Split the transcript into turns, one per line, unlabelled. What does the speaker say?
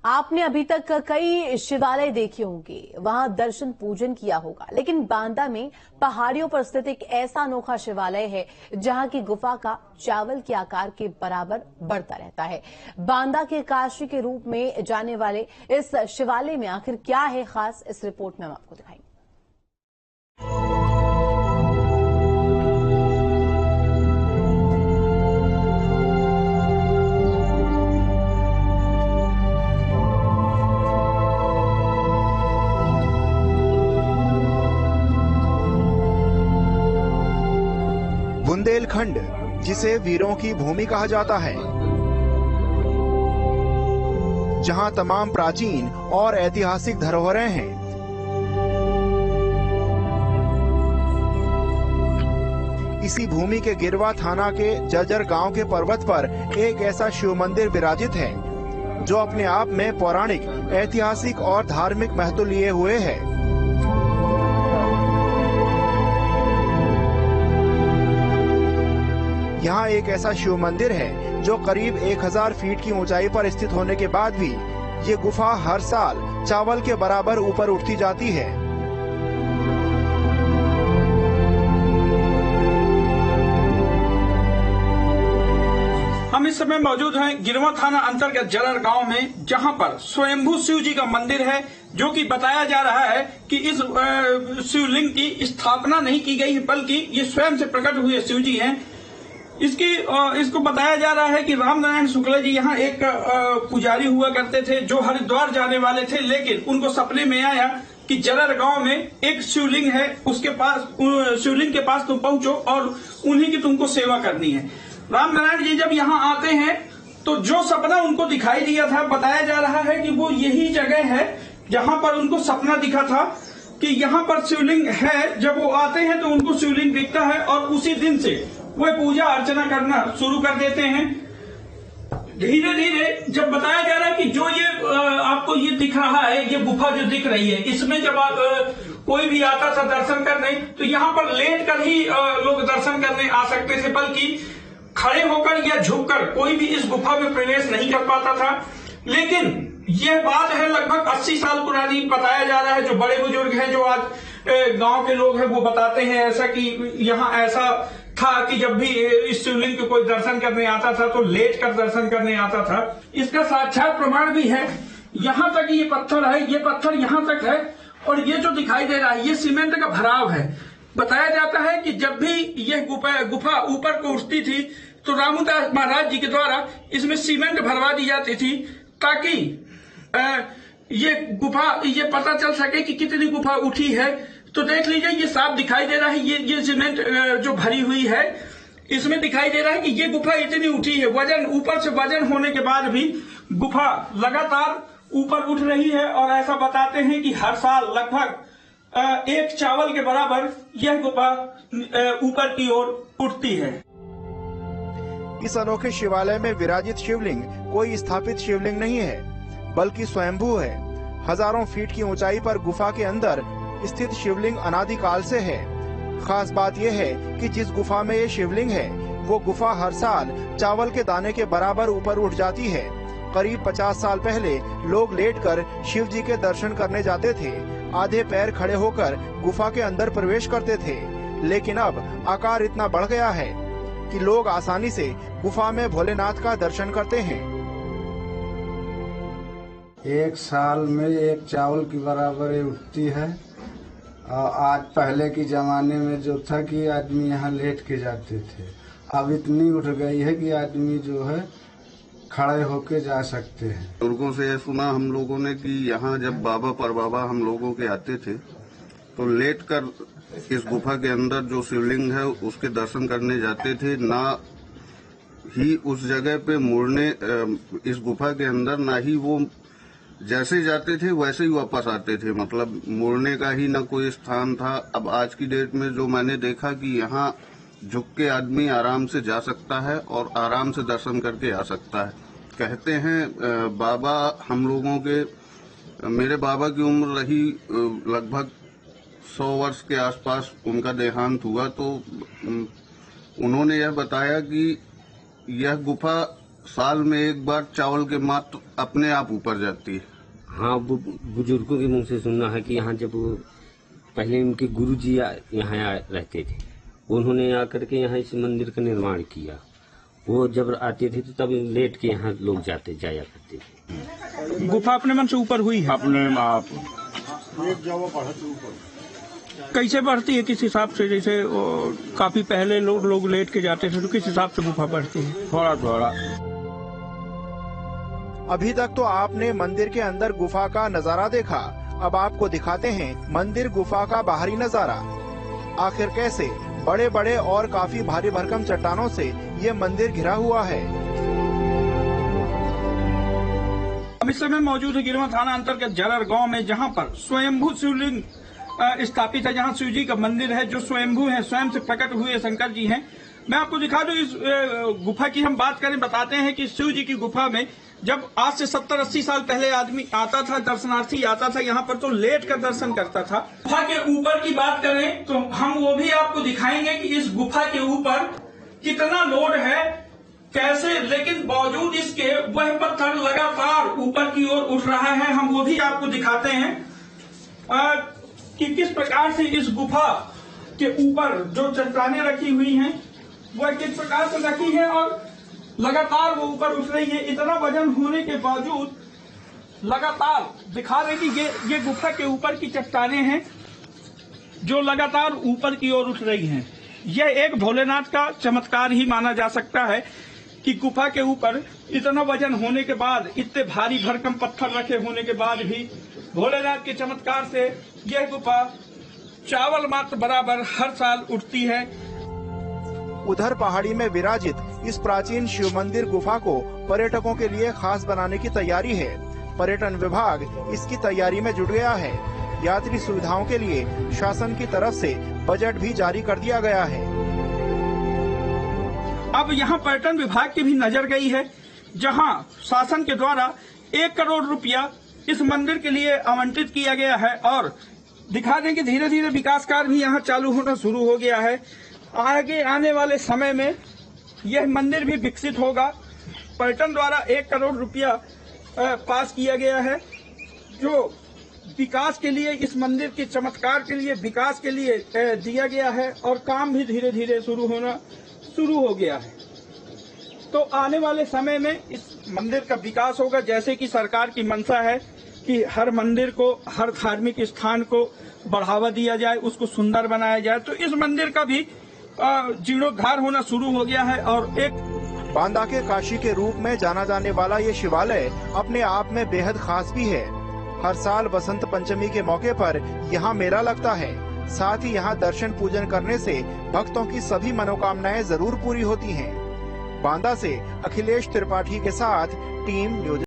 आपने अभी तक कई शिवालय देखे होंगे, वहां दर्शन पूजन किया होगा, लेकिन बांदा में पहाड़ियों पर स्थित एक ऐसा अनोखा शिवालय है जहां की गुफा का चावल के आकार के बराबर बढ़ता रहता है। बांदा के काशी के रूप में जाने वाले इस शिवालय में आखिर क्या है खास, इस रिपोर्ट में हम आपको दिखाएंगे।
बुंदेलखंड, जिसे वीरों की भूमि कहा जाता है, जहां तमाम प्राचीन और ऐतिहासिक धरोहरें हैं। इसी भूमि के गिरवा थाना के जर्जर गांव के पर्वत पर एक ऐसा शिव मंदिर विराजित है जो अपने आप में पौराणिक, ऐतिहासिक और धार्मिक महत्व लिए हुए है। यहाँ एक ऐसा शिव मंदिर है जो करीब 1000 फीट की ऊंचाई पर स्थित होने के बाद भी ये गुफा हर साल चावल के बराबर ऊपर उठती जाती है।
हम इस समय मौजूद हैं गिरवा थाना अंतर्गत जरर गांव में, जहां पर स्वयंभू शिव जी का मंदिर है, जो कि बताया जा रहा है कि इस शिवलिंग की स्थापना नहीं की गई है, बल्कि ये स्वयं से प्रकट हुए शिव जी हैं। इसको बताया जा रहा है कि रामनारायण शुक्ला जी यहाँ एक पुजारी हुआ करते थे जो हरिद्वार जाने वाले थे, लेकिन उनको सपने में आया कि जरर गांव में एक शिवलिंग है, उसके पास शिवलिंग के पास तुम पहुंचो और उन्हीं की तुमको सेवा करनी है। रामनारायण जी जब यहाँ आते हैं तो जो सपना उनको दिखाई दिया था, बताया जा रहा है कि वो यही जगह है जहाँ पर उनको सपना दिखा था कि यहाँ पर शिवलिंग है। जब वो आते हैं तो उनको शिवलिंग दिखता है और उसी दिन से वह पूजा अर्चना करना शुरू कर देते हैं। धीरे धीरे जब बताया जा रहा है कि जो ये आपको ये दिख रहा है, ये गुफा जो दिख रही है, इसमें जब कोई भी आता था दर्शन करने तो यहाँ पर लेट कर ही लोग दर्शन करने आ सकते थे, बल्कि खड़े होकर या झुककर कोई भी इस गुफा में प्रवेश नहीं कर पाता था। लेकिन यह बात है लगभग 80 साल पुरानी, बताया जा रहा है। जो बड़े बुजुर्ग हैं, जो आज गांव के लोग हैं, वो बताते हैं ऐसा कि यहाँ ऐसा था कि जब भी इस शिवलिंग के कोई दर्शन करने आता था तो लेट कर दर्शन करने आता था। इसका साक्षात प्रमाण भी है। यहाँ तक ये पत्थर है, ये पत्थर यहाँ तक है, और ये जो दिखाई दे रहा है ये सीमेंट का भराव है। बताया जाता है कि जब भी यह गुफा ऊपर को उठती थी तो रामूदास महाराज जी के द्वारा इसमें सीमेंट भरवा दी जाती थी, ताकि ये गुफा ये पता चल सके कि कितनी गुफा उठी है। तो देख लीजिए, ये साफ दिखाई दे रहा है, ये सीमेंट जो भरी हुई है, इसमें दिखाई दे रहा है कि ये गुफा इतनी उठी है। वजन, ऊपर से वजन होने के बाद भी गुफा लगातार ऊपर उठ रही है, और ऐसा बताते हैं कि हर साल लगभग एक चावल के बराबर यह गुफा ऊपर की ओर उठती है।
इस अनोखे शिवालय में विराजित शिवलिंग कोई स्थापित शिवलिंग नहीं है, बल्कि स्वयंभू है। हजारों फीट की ऊंचाई पर गुफा के अंदर स्थित शिवलिंग अनादिकाल से है। खास बात यह है कि जिस गुफा में ये शिवलिंग है, वो गुफा हर साल चावल के दाने के बराबर ऊपर उठ जाती है। करीब 50 साल पहले लोग लेटकर शिव जी के दर्शन करने जाते थे, आधे पैर खड़े होकर गुफा के अंदर प्रवेश करते थे। लेकिन अब आकार इतना बढ़ गया है कि लोग आसानी से गुफा में भोलेनाथ का दर्शन करते हैं।
एक साल में एक चावल की बराबर उठती है। आज पहले के जमाने में जो था कि आदमी यहाँ लेट के जाते थे, अब इतनी उठ गई है कि आदमी जो है खड़े होके जा सकते हैं।
बुजुर्गों से सुना हम लोगों ने कि यहाँ जब बाबा परबाबा हम लोगों के आते थे तो लेट कर इस गुफा के अंदर जो शिवलिंग है उसके दर्शन करने जाते थे। ना ही उस जगह पे मुड़ने, इस गुफा के अंदर ना ही वो जैसे जाते थे वैसे ही वापस आते थे, मतलब मुड़ने का ही ना कोई स्थान था। अब आज की डेट में जो मैंने देखा कि यहाँ झुक के आदमी आराम से जा सकता है और आराम से दर्शन करके आ सकता है। कहते हैं बाबा हम लोगों के, मेरे बाबा की उम्र रही लगभग 100 वर्ष के आसपास, उनका देहांत हुआ, तो उन्होंने यह बताया कि यह गुफा साल में एक बार चावल के मात्र अपने आप ऊपर जाती है।
हाँ, वो बुजुर्गों के मुंह से सुनना है कि यहाँ जब पहले उनके गुरुजी यहाँ रहते थे, उन्होंने आकर के यहाँ इस मंदिर का निर्माण किया। वो जब आते थे तो तब लेट के यहाँ लोग जाया करते थे।
गुफा अपने मन से ऊपर हुई है?
अपने आप
कैसे बढ़ती है? किस हिसाब से? जैसे काफी पहले लोग लेट के जाते थे, तो किस हिसाब से गुफा बढ़ती है?
थोड़ा थोड़ा।
अभी तक तो आपने मंदिर के अंदर गुफा का नजारा देखा, अब आपको दिखाते हैं मंदिर गुफा का बाहरी नजारा। आखिर कैसे बड़े बड़े और काफी भारी भरकम चट्टानों से ये मंदिर घिरा हुआ है।
हम इस समय मौजूद है गिरवा थाना अंतर्गत जरर गांव में, जहां पर स्वयंभू शिवलिंग स्थापित है, जहां शिव जी का मंदिर है जो स्वयंभू है, स्वयं से प्रकट हुए शंकर जी हैं। मैं आपको दिखा दूं, इस गुफा की हम बात करें, बताते हैं कि शिव जी की गुफा में जब आज से 70-80 साल पहले आदमी आता था, दर्शनार्थी आता था यहाँ पर, तो लेट कर दर्शन करता था। गुफा के ऊपर की बात करें तो हम वो भी आपको दिखाएंगे कि इस गुफा के ऊपर कितना लोड है, कैसे, लेकिन बावजूद इसके वह पत्थर लगातार ऊपर की ओर उठ रहा है। हम वो भी आपको दिखाते हैं कि किस प्रकार से इस गुफा के ऊपर जो चट्टानें रखी हुई हैं वह किस प्रकार से रखी है और लगातार वो ऊपर उठ रही है। इतना वजन होने के बावजूद लगातार दिखा रहे कि ये गुफा के ऊपर की चट्टानें हैं जो लगातार ऊपर की ओर उठ रही हैं। यह एक भोलेनाथ का चमत्कार ही माना जा सकता है कि गुफा के ऊपर इतना वजन होने के बाद, इतने भारी भरकम पत्थर रखे होने के बाद भी भोलेनाथ के चमत्कार से यह गुफा चावल मात्र बराबर हर साल उठती है।
उधर पहाड़ी में विराजित इस प्राचीन शिव मंदिर गुफा को पर्यटकों के लिए खास बनाने की तैयारी है। पर्यटन विभाग इसकी तैयारी में जुट गया है। यात्री सुविधाओं के लिए शासन की तरफ से बजट भी जारी कर दिया गया है।
अब यहाँ पर्यटन विभाग की भी नजर गई है, जहाँ शासन के द्वारा 1 करोड़ रुपया इस मंदिर के लिए आवंटित किया गया है और दिखा दें कि धीरे धीरे विकास कार्य भी यहाँ चालू होना शुरू हो गया है। आगे आने वाले समय में यह मंदिर भी विकसित होगा। पर्यटन द्वारा 1 करोड़ रुपया पास किया गया है, जो विकास के लिए, इस मंदिर के चमत्कार के लिए, विकास के लिए दिया गया है और काम भी धीरे धीरे शुरू हो गया है। तो आने वाले समय में इस मंदिर का विकास होगा, जैसे कि सरकार की मंशा है कि हर मंदिर को, हर धार्मिक स्थान को बढ़ावा दिया जाए, उसको सुंदर बनाया जाए। तो इस मंदिर का भी जीर्णोद्धार होना शुरू हो गया है और एक
बांदा के काशी के रूप में जाना जाने वाला ये शिवालय अपने आप में बेहद खास भी है। हर साल बसंत पंचमी के मौके पर यहाँ मेला लगता है। साथ ही यहाँ दर्शन पूजन करने से भक्तों की सभी मनोकामनाएं जरूर पूरी होती हैं। बांदा से अखिलेश त्रिपाठी के साथ टीम न्यूज।